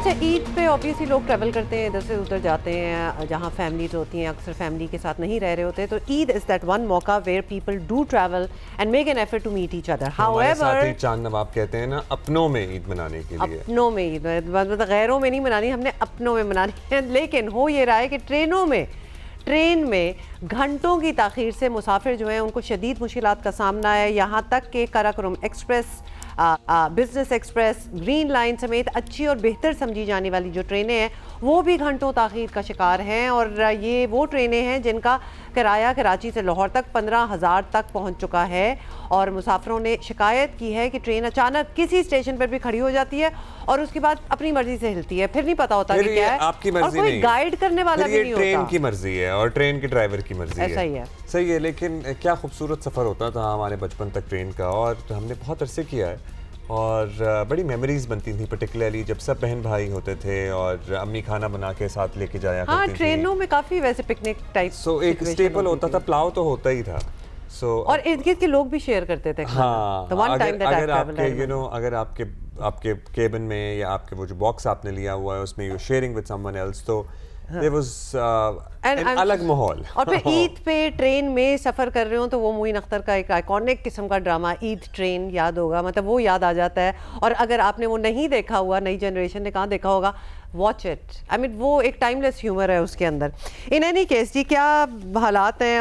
अच्छा, ईद पे ऑब्वियसली लोग ट्रैवल करते हैं, इधर से उधर जाते हैं, जहाँ फैमिलीज होती हैं, अक्सर फैमिली के साथ नहीं रह रहे होते, तो ईद इज़ दैट वन मौका where people do travel and make an effort to meet each other. However Chand Nawab कहते हैं ना, अपनों में ईद मनाने के लिए, अपनों में ईद, मतलब गैरों में नहीं मनानी, हमने अपनों में मनानी है। लेकिन हो ये रहा है कि ट्रेन में घंटों की ताख़ीर से मुसाफिर जो हैं उनको शदीद मुश्किलात का सामना है। यहाँ तक कि Karakoram express, business express, green line समेत अच्छी और बेहतर समझी जाने वाली जो ट्रेनें हैं वो भी घंटों ताख़ीर का शिकार हैं। और ये वो ट्रेनें हैं जिनका किराया कराची से लाहौर तक 15,000 तक पहुंच चुका है। और मुसाफिरों ने शिकायत की है कि ट्रेन अचानक किसी स्टेशन पर भी खड़ी हो जाती है और उसके बाद अपनी मर्जी से हिलती है, फिर नहीं पता होता कि क्या है, आपकी मर्जी और कोई नहीं, गाइड करने वाला भी नहीं होता। ट्रेन की मर्जी है और ट्रेन के ड्राइवर की मर्जी है। ऐसा ही है, सही है। लेकिन क्या खूबसूरत सफ़र होता था हमारे बचपन तक ट्रेन का, और हमने बहुत अरसे किया है और बड़ी मेमोरीज बनती थी, पर्टिकुलरली जब सब बहन भाई होते थे और अम्मी खाना बना के साथ लेके जाया करती हाँ, थी। ट्रेनों में काफ़ी वैसे पिकनिक टाइप एक स्टेपल होता था, पुलाव तो होता ही था। और इर्द गिर्द के लोग भी शेयर करते थे। हाँ, अगर आपके केबिन में या आपके वो जो बॉक्स आपने लिया हुआ है उसमें you sharing with someone else, तो देयर वाज एक अलग माहौल। और फिर ईद पे ट्रेन में सफ़र कर रहे हो तो वो मोइन अख्तर का एक आइकॉनिक किस्म का ड्रामा ईद ट्रेन याद होगा, मतलब वो याद आ जाता है। और अगर आपने वो नहीं देखा हुआ, नई जनरेशन ने कहाँ देखा होगा, वॉच इट। आई मीन वो एक टाइमलेस ह्यूमर है उसके अंदर। इन एनी केस जी, क्या हालात हैं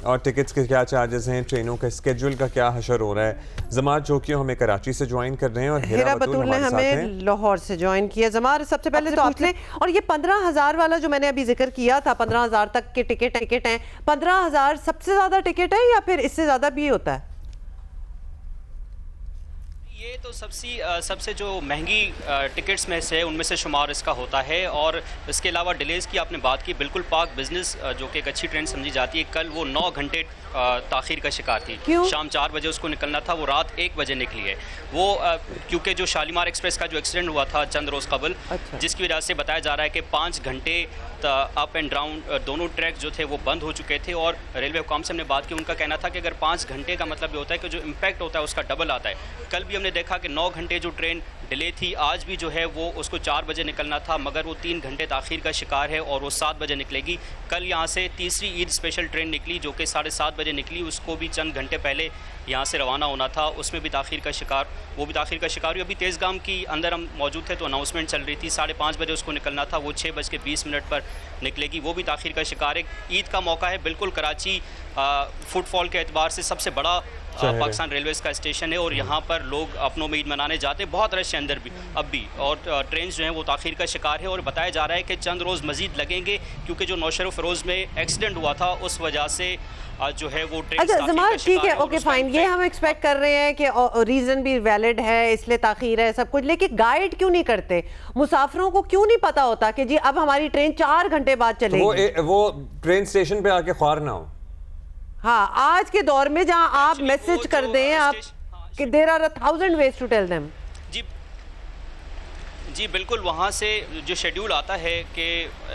और टिकट्स के क्या चार्जेस हैं, ट्रेनों का स्केड्यूल का क्या हशर हो रहा है। जमात जोकियो हमें कराची से ज्वाइन कर रहे हैं और हिरा बतूल ने हमें लाहौर से ज्वाइन किया। जमात, सबसे पहले तो आपने, और ये 15,000 वाला जो मैंने अभी जिक्र किया था, 15,000 तक के टिकट हैं, 15,000 सबसे ज़्यादा टिकट है या फिर इससे ज़्यादा भी होता है? ये तो सबसे जो महंगी टिकट्स में से उनमें से शुमार इसका होता है। और इसके अलावा डिलेज़ की आपने बात की, बिल्कुल पाक बिजनेस जो कि एक अच्छी ट्रेन समझी जाती है, कल वो 9 घंटे ताख़ीर का शिकार थी। शाम 4 बजे उसको निकलना था, वो रात 1 बजे निकली है। वो क्योंकि जो शालीमार एक्सप्रेस का जो एक्सीडेंट हुआ था चंद रोज़ कबल, जिसकी वजह से बताया जा रहा है कि 5 घंटे अप एंड डाउन दोनों ट्रैक जो थे वो बंद हो चुके थे। और रेलवे हुकाम से हमने बात की, उनका कहना था कि अगर 5 घंटे का मतलब ये होता है कि जो इम्पैक्ट होता है उसका डबल आता है। कल भी हमने देखा कि 9 घंटे जो ट्रेन डिले थी, आज भी जो है वो उसको 4 बजे निकलना था, मगर वो 3 घंटे ताख़ीर का शिकार है और वो 7 बजे निकलेगी। कल यहाँ से तीसरी ईद स्पेशल ट्रेन निकली जो कि 7:30 बजे निकली, उसको भी चंद घंटे पहले यहाँ से रवाना होना था, उसमें भी ताख़ीर का शिकार हुई। अभी तेज़गाम की अंदर हम मौजूद थे तो अनाउंसमेंट चल रही थी, 5:30 बजे उसको निकलना था, वो 6:20 पर निकलेगी, वो भी ताख़ीर का शिकार है। ईद का मौका है, बिल्कुल कराची फुटफॉल के एतबार से सबसे बड़ा पाकिस्तान रेलवेज़ का स्टेशन है और यहाँ पर लोग अपनों में ईद मनाने जाते हैं, बहुत रश है अंदर भी अब भी। और ट्रेन जो हैं वो ताख़ीर का शिकार है और बताया जा रहा है कि चंद रोज़ मज़ीद लगेंगे, क्योंकि जो नौशहर फ़रोज़ में एक्सीडेंट हुआ था उस वजह से जो है वो ट्रेन। अच्छा जमाल, ठीक है, ओके फाइन, ये हम एक्सपेक्ट कर रहे हैं कि रीज़न भी वैलिड है, इसलिए ताख़ीर है सब कुछ, लेकिन गाइड क्यों नहीं करते? मुसाफिरों को क्यों नहीं पता होता कि जी अब हमारी ट्रेन 4 घंटे बाद चलेगी? वो ट्रेन स्टेशन पे आके ख्वार ना हो। हाँ, आज के दौर में जहाँ आप मैसेज कर दें आप कि there are 1000 ways to tell them. जी बिल्कुल, वहाँ से जो शेड्यूल आता है कि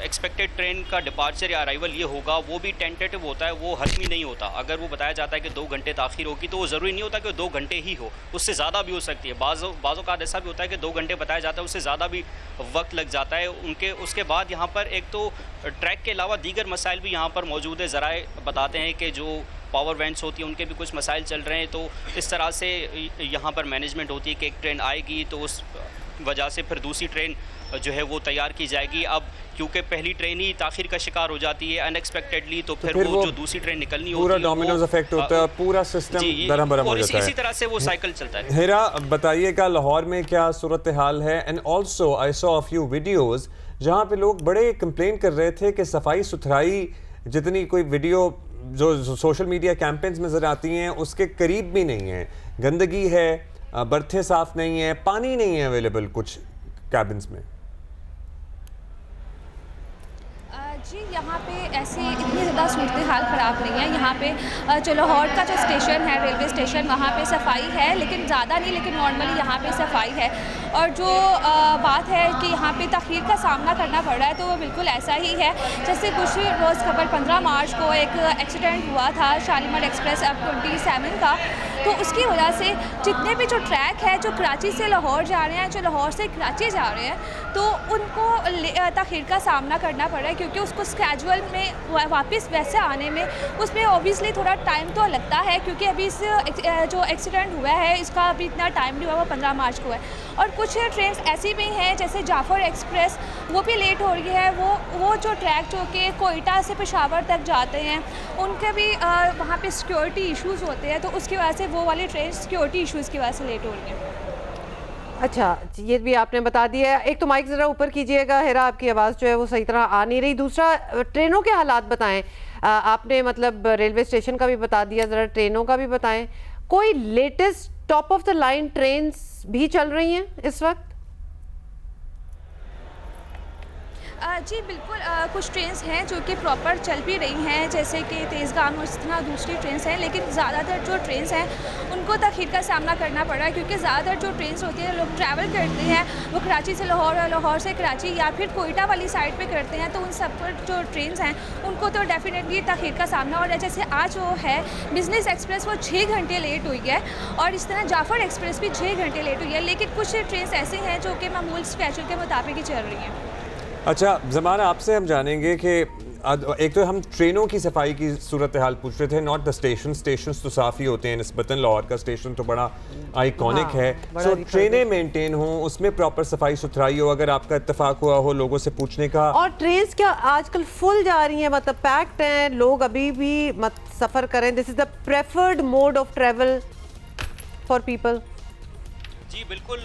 एक्सपेक्टेड ट्रेन का डिपार्चर या अराइवल ये होगा, वो भी टेंटेटिव होता है, वो हतमी नहीं होता। अगर वो बताया जाता है कि 2 घंटे ताख़ीर होगी तो वो ज़रूरी नहीं होता कि 2 घंटे ही हो, उससे ज़्यादा भी हो सकती है। बाज़ों का ऐसा भी होता है कि 2 घंटे बताया जाता है, उससे ज़्यादा भी वक्त लग जाता है। उसके बाद यहाँ पर एक तो ट्रैक के अलावा दीगर मसाइल भी यहाँ पर मौजूद है। ज़राए बताते हैं कि जो पावर वैन्स होती है उनके भी कुछ मसाइल चल रहे हैं, तो इस तरह से यहाँ पर मैनेजमेंट होती है कि एक ट्रेन आएगी तो उस वजह से फिर दूसरी ट्रेन जो है वो तैयार की जाएगी। अब क्योंकि पहली ट्रेन ही ताख़ीर का शिकार हो जाती है अनएक्सपेक्टेडली, तो फिर वो जो दूसरी ट्रेन निकलनी होती है, पूरा डोमिनोज इफेक्ट होता है, पूरा सिस्टम दरम-बरम हो जाता है। इसी तरह से वो साइकिल चलता है। हिरा, बताइएगा लाहौर में क्या सूरत हाल है? And also I saw a few videos जहाँ पे लोग बड़े कंप्लेन कर रहे थे कि सफाई सुथराई, जितनी कोई वीडियो जो सोशल मीडिया कैंपेन्स में नजर आती हैं उसके करीब भी नहीं है। गंदगी है, बर्थे साफ नहीं है, पानी नहीं है अवेलेबल कुछ कैबिन्स में। जी, यहाँ पे ऐसी इतनी ज़्यादा सूरत हाल ख़राब नहीं है। यहाँ पे जो लाहौर का जो स्टेशन है, रेलवे स्टेशन, वहाँ पे सफाई है, लेकिन ज़्यादा नहीं, लेकिन नॉर्मली यहाँ पे सफाई है। और जो बात है कि यहाँ पे ताख़ीर का सामना करना पड़ रहा है, तो वो बिल्कुल ऐसा ही है। जैसे कुछ रोज़ खबर 15 मार्च को एक एक्सीडेंट हुआ था शालीमार एक्सप्रेस F27 का, तो उसकी वजह से जितने भी जो ट्रैक है जो कराची से लाहौर जा रहे हैं, जो लाहौर से कराची जा रहे हैं, तो उनको तख़ीर का सामना करना पड़ रहा है, क्योंकि उसको स्केजुअल में वापस वैसे आने में उसमें ऑब्वियसली थोड़ा टाइम तो लगता है, क्योंकि अभी इस जो एक्सीडेंट हुआ है इसका अभी इतना टाइम नहीं हुआ, वो 15 मार्च को है। और कुछ ट्रेन ऐसी भी हैं जैसे जाफ़र एक्सप्रेस, वो भी लेट हो रही है। वो जो ट्रैक जो कि कोयटा से पेशावर तक जाते हैं, उनके भी वहाँ पे सिक्योरिटी इश्यूज़ होते हैं, तो उसकी वजह से वो वाली ट्रेन सिक्योरिटी इश्यूज़ की वजह से लेट हो रही है। अच्छा, ये भी आपने बता दिया। एक तो माइक ज़रा ऊपर कीजिएगा हिरा, आपकी आवाज़ जो है वो सही तरह आ नहीं रही। दूसरा, ट्रेनों के हालात बताएं। आपने मतलब रेलवे स्टेशन का भी बता दिया, ज़रा ट्रेनों का भी बताएं। कोई latest top of the line trains भी चल रही हैं इस वक्त? जी बिल्कुल, कुछ ट्रेन्स हैं जो कि प्रॉपर चल भी रही हैं, जैसे कि तेज़गाम और इस तरह दूसरी ट्रेन्स हैं, लेकिन ज़्यादातर जो ट्रेन्स हैं उनको तख़ीर का सामना करना पड़ रहा है, क्योंकि ज़्यादातर जो ट्रेन्स होती हैं, लोग ट्रैवल करते हैं वो कराची से लाहौर और लाहौर से कराची या फिर कोयटा वाली साइड पे करते हैं, तो उन सब पर जो ट्रेन्स हैं उनको तो डेफिनेटली तख़ीर का सामना हो रहा है। जैसे आज वो है बिजनेस एक्सप्रेस, वो 6 घंटे लेट हुई है, और इस तरह जाफ़र एक्सप्रेस भी 6 घंटे लेट हुई है, लेकिन कुछ ट्रेन्स ऐसी हैं जो कि मामूल स्केड्यूल के मुताबिक ही चल रही हैं। अच्छा ज़माना, आपसे हम जानेंगे कि एक तो हम ट्रेनों की सफाई की सूरत हाल पूछ रहे थे, नॉट द स्टेशन तो साफ़ ही होते हैं निस्बतन, लाहौर का स्टेशन तो बड़ा आइकॉनिक है। सो ट्रेनें मेंटेन हों, उसमें प्रॉपर सफाई सुथराई हो, अगर आपका इत्तेफाक हुआ हो लोगों से पूछने का। और ट्रेन्स क्या आजकल फुल जा रही हैं, मतलब पैक्ड हैं, लोग अभी भी सफ़र करें? This is the preferred mode of travel for people. जी बिल्कुल,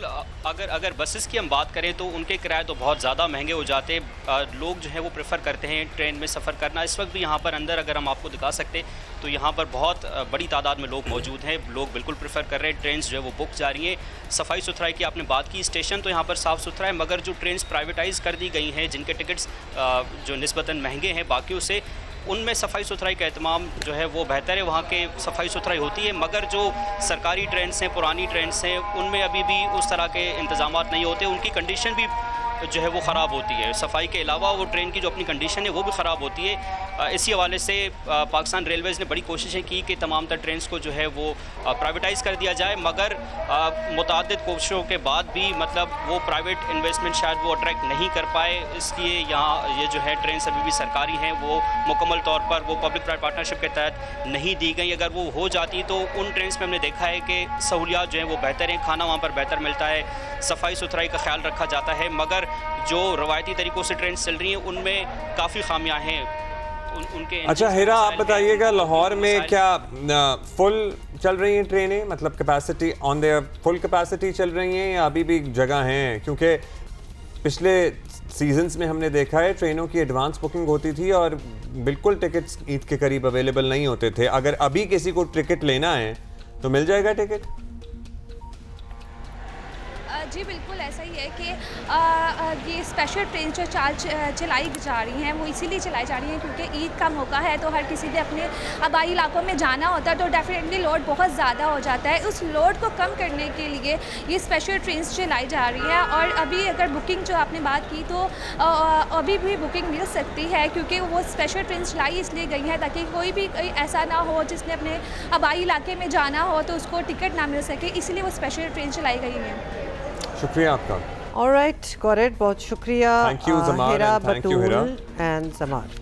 अगर बसेस की हम बात करें तो उनके किराए तो बहुत ज़्यादा महंगे हो जाते हैं। लोग जो है वो प्रेफर करते हैं ट्रेन में सफ़र करना। इस वक्त भी यहाँ पर अंदर अगर हम आपको दिखा सकते तो यहाँ पर बहुत बड़ी तादाद में लोग मौजूद हैं। लोग बिल्कुल प्रेफर कर रहे हैं, ट्रेन जो है वो बुक जा रही हैं। सफाई सुथराई की आपने बात की, स्टेशन तो यहाँ पर साफ़ सुथरा है, मगर जो ट्रेन प्राइवेटाइज़ कर दी गई हैं, जिनके टिकट्स जो निस्बतन महंगे हैं बाकियों से, उनमें सफाई सुथराई का एहतमाम जो है वो बेहतर है, वहाँ के सफाई सुथराई होती है। मगर जो सरकारी ट्रेन्स हैं, पुरानी ट्रेन्स हैं, उनमें अभी भी उस तरह के इंतजामात नहीं होते, उनकी कंडीशन भी जो है वो ख़राब होती है। सफाई के अलावा वो ट्रेन की जो अपनी कंडीशन है वो भी ख़राब होती है। इसी हवाले से पाकिस्तान रेलवेज़ ने बड़ी कोशिशें की कि तमाम तर ट्रेन्स को जो है वो प्राइवेटाइज़ कर दिया जाए, मगर मुतअद्दिद कोशिशों के बाद भी मतलब वो प्राइवेट इन्वेस्टमेंट शायद वो अट्रैक्ट नहीं कर पाए। इसलिए यहाँ ये जो है ट्रेन्स अभी भी सरकारी हैं, वो मुकम्मल तौर पर वो पब्लिक प्राइवेट पार्टनरशिप के तहत नहीं दी गई। अगर वो हो जाती तो उन ट्रेन्स में हमने देखा है कि सहूलियात जो हैं वो बेहतर हैं, खाना वहाँ पर बेहतर मिलता है, सफाई सुथराई का ख्याल रखा जाता है। मगर जो रवायती तरीक़ों से ट्रेन चल रही हैं उनमें काफ़ी खामियां हैं उनके। अच्छा हिरा, आप बताइएगा लाहौर में क्या फुल चल रही हैं ट्रेनें, मतलब capacity on their full capacity चल रही हैं या अभी भी जगह हैं? क्योंकि पिछले सीजन्स में हमने देखा है ट्रेनों की एडवांस बुकिंग होती थी और बिल्कुल टिकट्स ईद के करीब अवेलेबल नहीं होते थे। अगर अभी किसी को टिकट लेना है तो मिल जाएगा टिकट? जी बिल्कुल ऐसा ही है कि ये स्पेशल ट्रेन जो चलाई जा रही हैं वो इसीलिए चलाई जा रही हैं क्योंकि ईद का मौका है, तो हर किसी ने अपने आबाई इलाकों में जाना होता है, तो डेफिनेटली लोड बहुत ज़्यादा हो जाता है। उस लोड को कम करने के लिए ये स्पेशल ट्रेन चलाई जा रही है। और अभी अगर बुकिंग जो आपने बात की तो अभी भी बुकिंग मिल सकती है, क्योंकि वो स्पेशल ट्रेन चलाई इसलिए गई है ताकि कोई भी ऐसा ना हो जिसने अपने आबाई इलाके में जाना हो तो उसको टिकट ना मिल सके, इसलिए वो स्पेशल ट्रेन चलाई गई है। शुक्रिया आपका। ऑलराइट, गॉट इट, बहुत शुक्रिया। Thank you Zamar, Hira thank you Hira Batool and ज़मार।